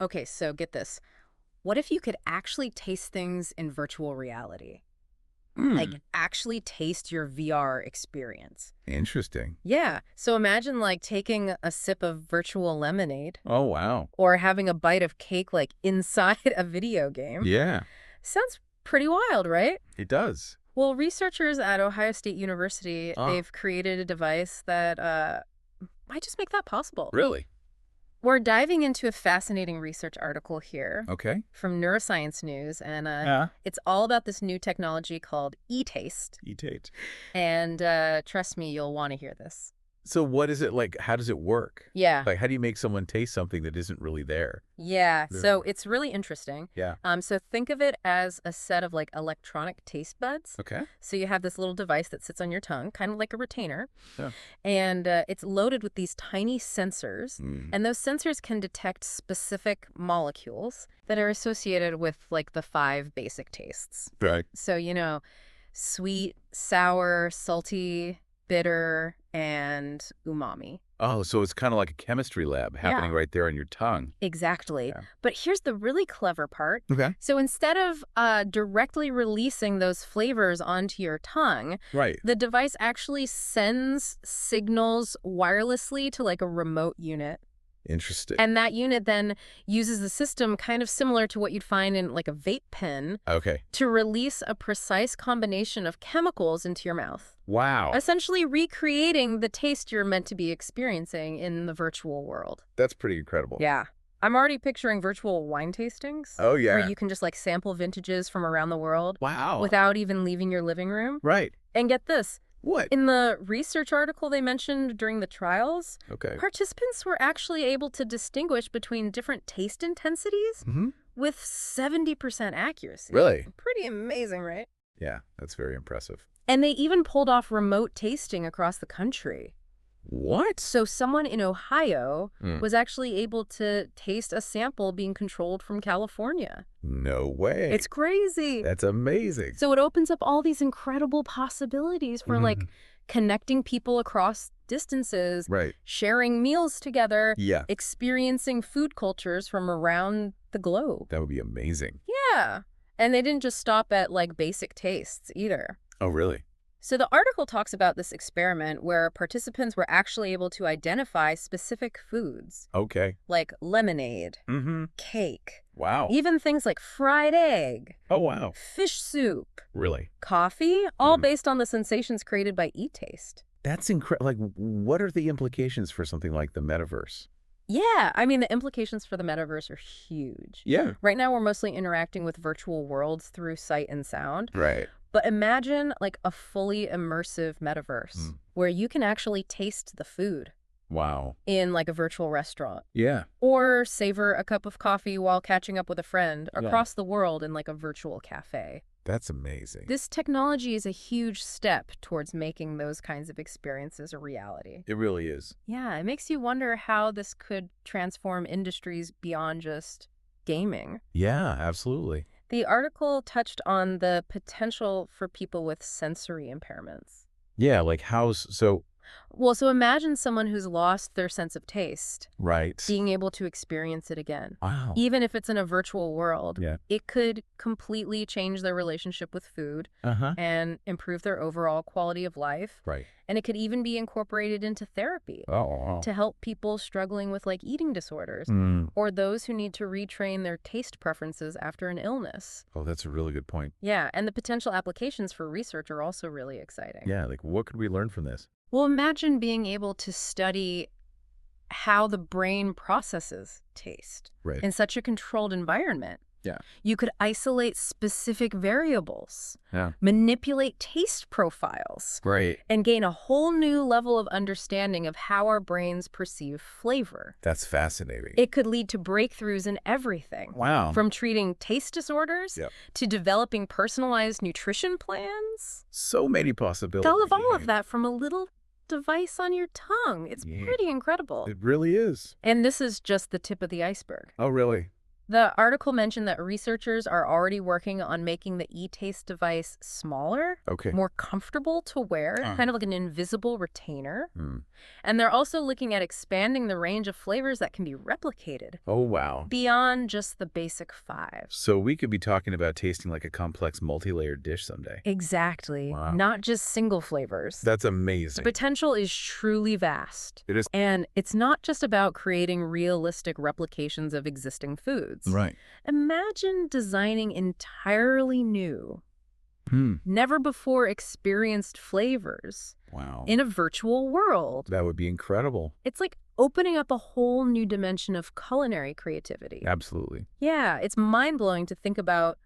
Okay, so get this. What if you could actually taste things in virtual reality? Hmm. Like, actually taste your VR experience. Interesting. Yeah, so imagine, like, taking a sip of virtual lemonade Oh, wow. or having a bite of cake, like, inside a video game. Yeah, Sounds pretty wild, right? it does. Well, researchers at Ohio State University, Oh, they've created a device that might just make that possible. really? We're diving into a fascinating research article here Okay. from Neuroscience News, and Yeah. it's all about this new technology called e-taste. Eat. And trust me, you'll want to hear this. So what is it like? How does it work? Yeah. Like, how do you make someone taste something that isn't really there? Yeah, Yeah. so it's really interesting. Yeah. So think of it as a set of like electronic taste buds. Okay. So you have this little device that sits on your tongue, kind of like a retainer, Yeah. and it's loaded with these tiny sensors, Mm. and those sensors can detect specific molecules that are associated with like the 5 basic tastes. Right. So, sweet, sour, salty, bitter, and umami. Oh, so it's kind of like a chemistry lab happening right there on your tongue. Exactly. Yeah. But here's the really clever part. Okay. So instead of directly releasing those flavors onto your tongue, Right. the device actually sends signals wirelessly to like a remote unit. Interesting. And that unit then uses the system kind of similar to what you'd find in like a vape pen Okay. to release a precise combination of chemicals into your mouth, Wow. essentially recreating the taste you're meant to be experiencing in the virtual world. That's pretty incredible. Yeah. I'm already picturing virtual wine tastings. Oh, yeah. Where you can just like sample vintages from around the world Wow. without even leaving your living room. Right. And get this, What? in the research article they mentioned during the trials, Okay. participants were actually able to distinguish between different taste intensities Mm-hmm. with 70% accuracy. Really? Pretty amazing, right? Yeah, that's very impressive. And they even pulled off remote tasting across the country. What? So someone in Ohio Mm. was actually able to taste a sample being controlled from California. No way. It's crazy. That's amazing. So it opens up all these incredible possibilities for like connecting people across distances, Right. sharing meals together, Yeah, experiencing food cultures from around the globe. that would be amazing. Yeah. And they didn't just stop at like basic tastes either. Oh, really? So the article talks about this experiment where participants were actually able to identify specific foods Okay. like lemonade, Mm-hmm. cake, Wow. even things like fried egg, Oh, wow. fish soup, Really? coffee, all Mm. based on the sensations created by e-taste. That's incredible. Like, what are the implications for something like the metaverse? Yeah, I mean, the implications for the metaverse are huge. Yeah. Right now, we're mostly interacting with virtual worlds through sight and sound. Right. But imagine like a fully immersive metaverse where you can actually taste the food Wow. in like a virtual restaurant Yeah. or savor a cup of coffee while catching up with a friend Yeah. across the world in like a virtual cafe. That's amazing. This technology is a huge step towards making those kinds of experiences a reality. It really is. Yeah, it makes you wonder how this could transform industries beyond just gaming. Yeah, absolutely. The article touched on the potential for people with sensory impairments. Yeah, like so Well, so imagine someone who's lost their sense of taste, right. being able to experience it again. Wow. Even if it's in a virtual world, Yeah. it could completely change their relationship with food Uh-huh. and improve their overall quality of life. Right. And it could even be incorporated into therapy Oh. to help people struggling with like eating disorders Mm. or those who need to retrain their taste preferences after an illness. Oh, that's a really good point. Yeah, and the potential applications for research are also really exciting. Yeah, like what could we learn from this? Well, imagine being able to study how the brain processes taste Right. in such a controlled environment. Yeah. You could isolate specific variables, Yeah. manipulate taste profiles, Great. and gain a whole new level of understanding of how our brains perceive flavor. That's fascinating. It could lead to breakthroughs in everything, Wow. from treating taste disorders Yep. to developing personalized nutrition plans. So many possibilities. All of that from a little device on your tongue. It's Yeah. pretty incredible. It really is. And this is just the tip of the iceberg. Oh, really? The article mentioned that researchers are already working on making the e-taste device smaller, Okay. more comfortable to wear, kind of like an invisible retainer. Hmm. And they're also looking at expanding the range of flavors that can be replicated Oh, wow. beyond just the basic five. So we could be talking about tasting like a complex multi-layered dish someday. Exactly. Wow. Not just single flavors. That's The amazing. potential is truly vast. It is. And it's not just about creating realistic replications of existing foods. Right. Imagine designing entirely new, Hmm. never before experienced flavors Wow. in a virtual world. That would be incredible. It's like opening up a whole new dimension of culinary creativity. Absolutely. Yeah, it's mind-blowing to think about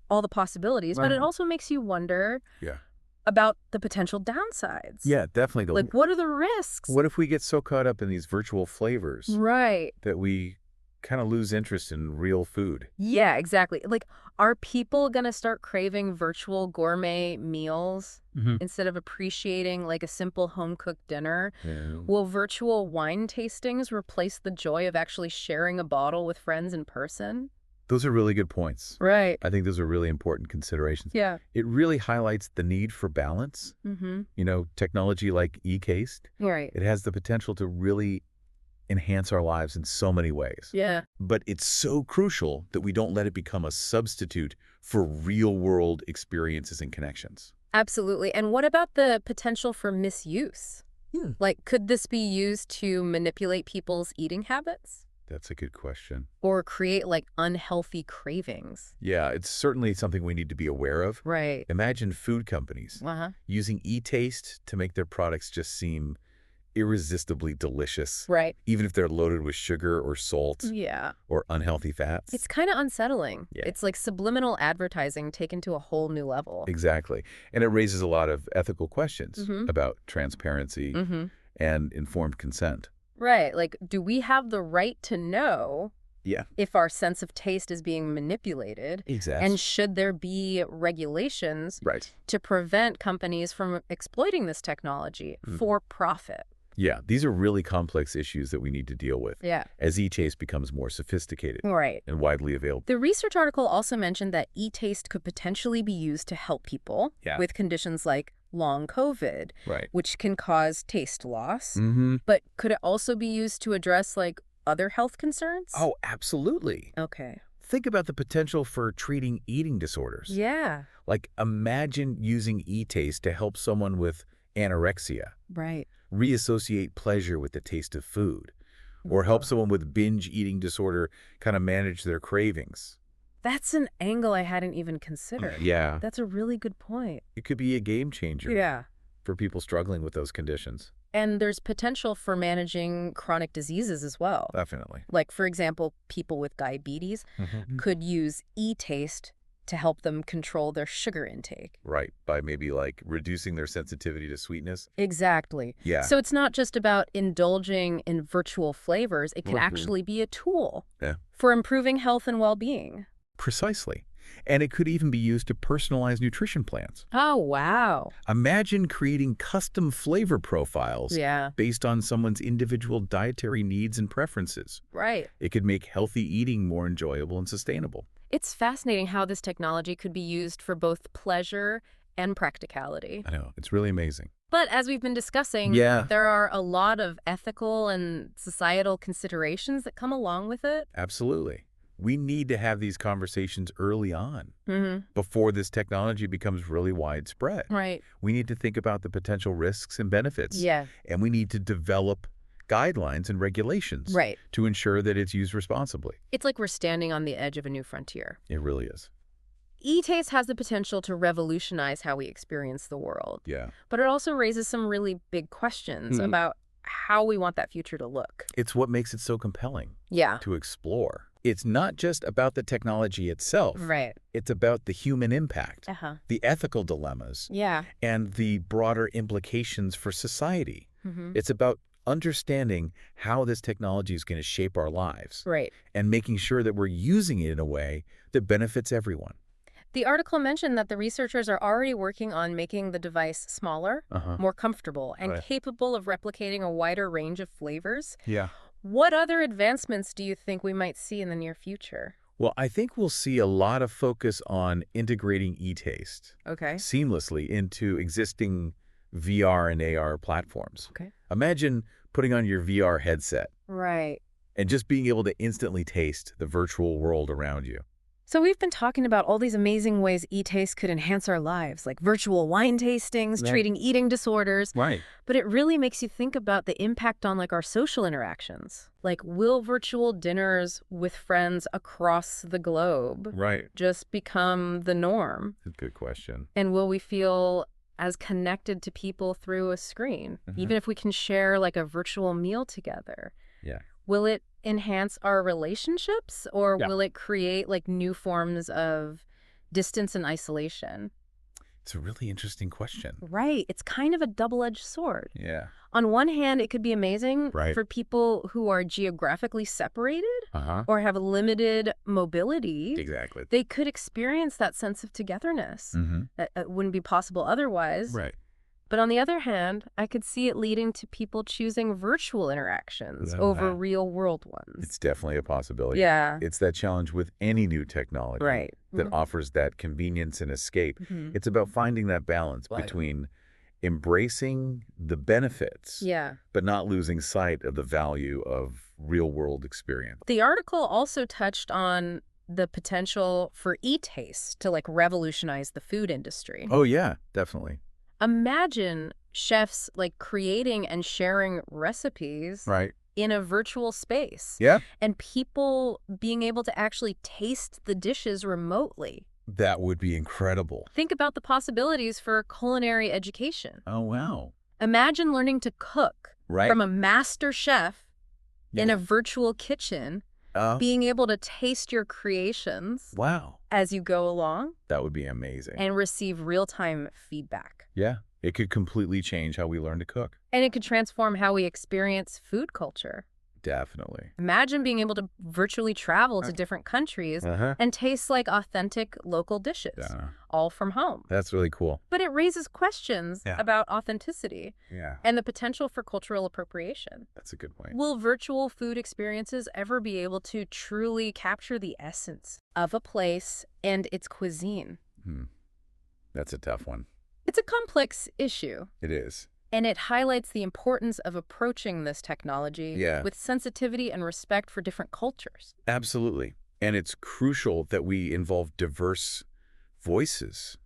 all the possibilities, but it Wow. also makes you wonder Yeah. about the potential downsides. Yeah, definitely. Like, what are the risks? What if we get so caught up in these virtual flavors Right. that we kind of lose interest in real food? Yeah, exactly. Like, are people going to start craving virtual gourmet meals instead of appreciating like a simple home-cooked dinner? Yeah. Will virtual wine tastings replace the joy of actually sharing a bottle with friends in person? Those are really good points. Right. I think those are really important considerations. Yeah. It really highlights the need for balance. Mm-hmm. You know, technology like e-taste, Right. it has the potential to really enhance our lives in so many ways. Yeah. But it's so crucial that we don't let it become a substitute for real-world experiences and connections. Absolutely. And what about the potential for misuse? Like, could this be used to manipulate people's eating habits? That's a good question. Or create, like, unhealthy cravings? Yeah, it's certainly something we need to be aware of. Right. Imagine food companies Uh-huh. using e-taste to make their products just seem irresistibly delicious, Right. even if they're loaded with sugar or salt Yeah. or unhealthy fats. It's kind of unsettling. Yeah. It's like subliminal advertising taken to a whole new level. Exactly. And it raises a lot of ethical questions Mhm. about transparency Mm-hmm. and informed consent. Right. Like, do we have the right to know Yeah. if our sense of taste is being manipulated? Exactly. And should there be regulations Right. to prevent companies from exploiting this technology for profit? Yeah, these are really complex issues that we need to deal with Yeah. as e-taste becomes more sophisticated Right. and widely available. The research article also mentioned that e-taste could potentially be used to help people Yeah. with conditions like long COVID, Right. which can cause taste loss. Mm-hmm. But could it also be used to address like other health concerns? Oh, absolutely. Okay. Think about the potential for treating eating disorders. Yeah. Like, imagine using e-taste to help someone with anorexia Right. reassociate pleasure with the taste of food, or help someone with binge eating disorder kind of manage their cravings. That's an angle I hadn't even considered. Yeah. That's a really good point. It could be a game changer Yeah. for people struggling with those conditions. And there's potential for managing chronic diseases as well. Definitely. Like, for example, people with diabetes could use e-taste to help them control their sugar intake. Right. By maybe like reducing their sensitivity to sweetness. Exactly. Yeah. So it's not just about indulging in virtual flavors. It can Mhm. actually be a tool Yeah. for improving health and well-being. Precisely. And it could even be used to personalize nutrition plans. Oh, wow. Imagine creating custom flavor profiles Yeah, based on someone's individual dietary needs and preferences. right. It could make healthy eating more enjoyable and sustainable. It's fascinating how this technology could be used for both pleasure and practicality. I know. It's really amazing. But as we've been discussing, Yeah. there are a lot of ethical and societal considerations that come along with it. Absolutely. We need to have these conversations early on Mm-hmm. before this technology becomes really widespread. Right. We need to think about the potential risks and benefits. Yeah. And we need to develop guidelines and regulations Right. to ensure that it's used responsibly. It's like we're standing on the edge of a new frontier. It really is. E-taste has the potential to revolutionize how we experience the world, Yeah. but it also raises some really big questions about how we want that future to look. It's what makes it so compelling Yeah. to explore. It's not just about the technology itself. Right. It's about the human impact, Uh-huh. the ethical dilemmas, Yeah. and the broader implications for society. Mm-hmm. It's about understanding how this technology is going to shape our lives Right. and making sure that we're using it in a way that benefits everyone. The article mentioned that the researchers are already working on making the device smaller, more comfortable, and Right. capable of replicating a wider range of flavors. Yeah. What other advancements do you think we might see in the near future? Well, I think we'll see a lot of focus on integrating e-taste Okay. seamlessly into existing VR and AR platforms. Okay. Imagine putting on your VR headset Right. and just being able to instantly taste the virtual world around you. So we've been talking about all these amazing ways e-taste could enhance our lives, like virtual wine tastings, Right. treating eating disorders. Right. But it really makes you think about the impact on like our social interactions. Like, will virtual dinners with friends across the globe Right. just become the norm? That's a good question. And will we feel as connected to people through a screen, even if we can share like a virtual meal together? Yeah. Will it enhance our relationships, or Yeah. will it create like new forms of distance and isolation? It's a really interesting question. Right. It's kind of a double-edged sword. Yeah. On one hand, it could be amazing Right. for people who are geographically separated Uh-huh. or have limited mobility. Exactly. They could experience that sense of togetherness Mm-hmm. that wouldn't be possible otherwise. Right. But on the other hand, I could see it leading to people choosing virtual interactions Yeah. over real-world ones. It's definitely a possibility. Yeah. It's that challenge with any new technology Right. that offers that convenience and escape. Mhm. It's about finding that balance Right. between embracing the benefits, Yeah. but not losing sight of the value of real-world experience. The article also touched on the potential for e-taste to like revolutionize the food industry. Oh, yeah, definitely. Imagine chefs like creating and sharing recipes Right. in a virtual space, Yeah. and people being able to actually taste the dishes remotely. That would be incredible. Think about the possibilities for culinary education. Oh, wow. Imagine learning to cook Right. from a master chef in Yeah. a virtual kitchen, Oh, being able to taste your creations wow. as you go along That would be amazing. and receive real-time feedback. Yeah. It could completely change how we learn to cook. And it could transform how we experience food culture. Definitely. Imagine being able to virtually travel to different countries Uh-huh. and taste like authentic local dishes, Yeah. all from home. That's really cool. But it raises questions Yeah. about authenticity Yeah. and the potential for cultural appropriation. That's a good point. Will virtual food experiences ever be able to truly capture the essence of a place and its cuisine? That's a tough one. It's a complex issue, It is. and it highlights the importance of approaching this technology Yeah. with sensitivity and respect for different cultures. Absolutely. And it's crucial that we involve diverse voices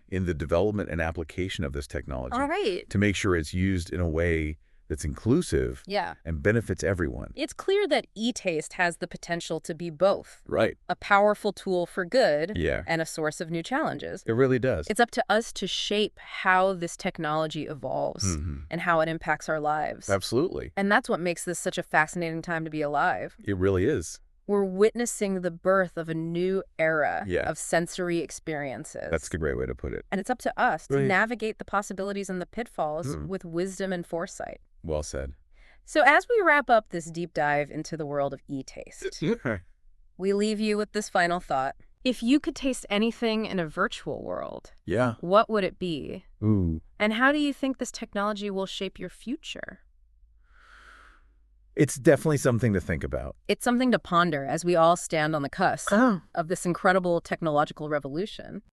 in the development and application of this technology All right. to make sure it's used in a way that's inclusive Yeah. and benefits everyone. It's clear that e-taste has the potential to be both Right. a powerful tool for good Yeah. and a source of new challenges. It really does. It's up to us to shape how this technology evolves and how it impacts our lives. Absolutely. And that's what makes this such a fascinating time to be alive. It really is. We're witnessing the birth of a new era Yeah. of sensory experiences. That's a great way to put it. And it's up to us to Right. navigate the possibilities and the pitfalls with wisdom and foresight. Well said. So as we wrap up this deep dive into the world of e-taste, we leave you with this final thought. If you could taste anything in a virtual world, Yeah. what would it be? Ooh. And how do you think this technology will shape your future? It's definitely something to think about. It's something to ponder as we all stand on the cusp of this incredible technological revolution.